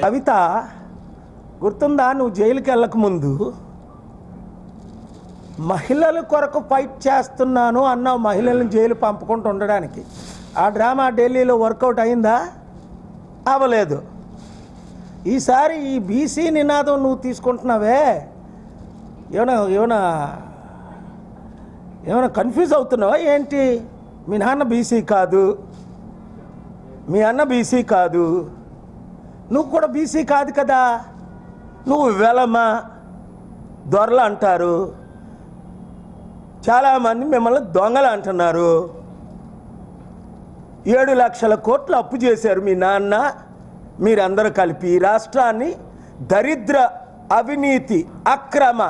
కవిత, గుర్తుందా? నువ్వు జైలుకి వెళ్ళకముందు మహిళల కొరకు ఫైట్ చేస్తున్నాను అన్నావు, మహిళలను జైలు పంపకుండా ఉండడానికి. ఆ డ్రామా ఢిల్లీలో వర్కౌట్ అయిందా? అవ్వలేదు. ఈసారి ఈ బీసీ నినాదం నువ్వు తీసుకుంటున్నావే, ఏమైనా కన్ఫ్యూజ్ అవుతున్నావా ఏంటి? మీ నాన్న బీసీ కాదు, మీ అన్న బీసీ కాదు, నువ్వు కూడా బీసీ కాదు కదా. నువ్వు వెలమ దొరలు అంటారు, చాలామంది మిమ్మల్ని దొంగలు అంటున్నారు. 7 లక్షల కోట్లు అప్పు చేశారు మీ నాన్న, మీరందరూ కలిపి ఈ రాష్ట్రాన్ని దరిద్ర, అవినీతి, అక్రమ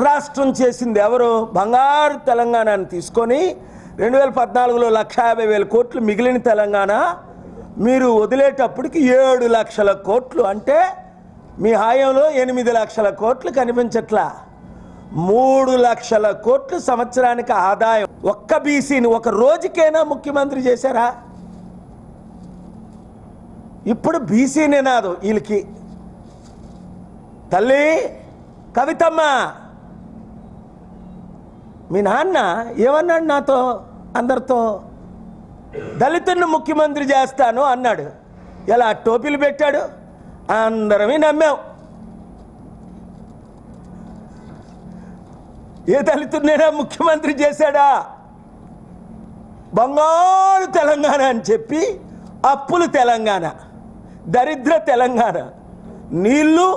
రాష్ట్రం చేసింది ఎవరు? బంగారు తెలంగాణను తీసుకొని 2014లో 1,50,000 కోట్లు మిగిలిన తెలంగాణ మీరు వదిలేటప్పటికి 7 లక్షల కోట్లు, అంటే మీ హాయంలో 8 లక్షల కోట్లు కనిపించట్లా. 3 లక్షల కోట్లు సంవత్సరానికి ఆదాయం. ఒక్క బీసీని ఒక రోజుకైనా ముఖ్యమంత్రి చేశారా? ఇప్పుడు బీసీ నినాదం వీళ్ళకి. తల్లి కవితమ్మ, మీ నాన్న ఏమన్నాడు నాతో, అందరితో? దళితుడిని ముఖ్యమంత్రి చేస్తాను అన్నాడు. ఇలా టోపీలు పెట్టాడు, అందరమే నమ్మాం. ఏ దళితుడినైనా ముఖ్యమంత్రి చేశాడా? బంగారు తెలంగాణ అని చెప్పి అప్పులు తెలంగాణ, దరిద్ర తెలంగాణ, నీళ్ళు,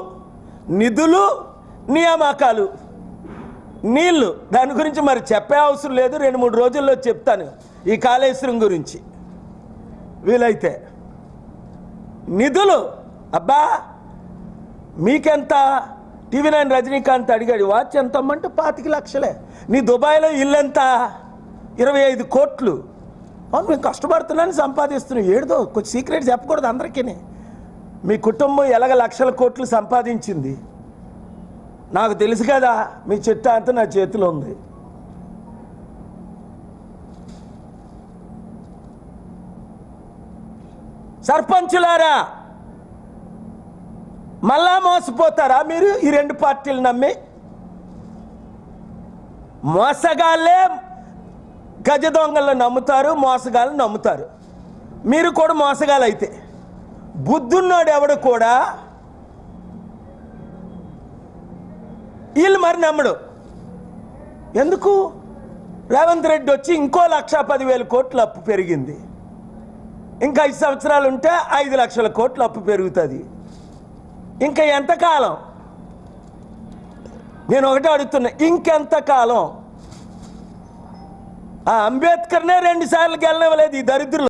నిధులు, నియామకాలు. నీళ్ళు దాని గురించి మరి చెప్పే అవసరం లేదు, 2-3 రోజుల్లో చెప్తాను ఈ కాళేశ్వరం గురించి వీలైతే. నిధులు, అబ్బా మీకెంత? TV9 రజనీకాంత్ అడిగాడు, వాచ్ ఎంత అమ్మంటే 25 లక్షలే. నీ దుబాయ్లో ఇల్లు ఎంత? 25 కోట్లు. అవును, మేము కష్టపడుతున్నాను, సంపాదిస్తున్నాం. ఏడుదో కొంచెం సీక్రెట్ చెప్పకూడదు అందరికీ. మీ కుటుంబం ఎలాగ లక్షల కోట్లు సంపాదించింది నాకు తెలుసు కదా. మీ చిట్టా అంతా నా చేతిలో ఉంది. సర్పంచులారా, మళ్ళా మోసపోతారా మీరు? ఈ 2 పార్టీలు నమ్మి మోసగాళ్ళే గజ దొంగలను నమ్ముతారు, మోసగాళ్ళని నమ్ముతారు. మీరు కూడా మోసగాళ్ళు అయితే. బుద్ధున్నాడు ఎవడు కూడా వీళ్ళు మరి నమ్మడు. ఎందుకు? రేవంత్ రెడ్డి వచ్చి ఇంకో 1,10,000 కోట్లు అప్పు పెరిగింది. ఇంకా 5 సంవత్సరాలు ఉంటే 5 లక్షల కోట్లు అప్పు పెరుగుతుంది. ఇంకా ఎంతకాలం? నేను ఒకటే అడుగుతున్నా, ఇంకెంతకాలం? ఆ అంబేద్కర్నే 2 సార్లు గెలవలేదు ఈ దరిద్రులు.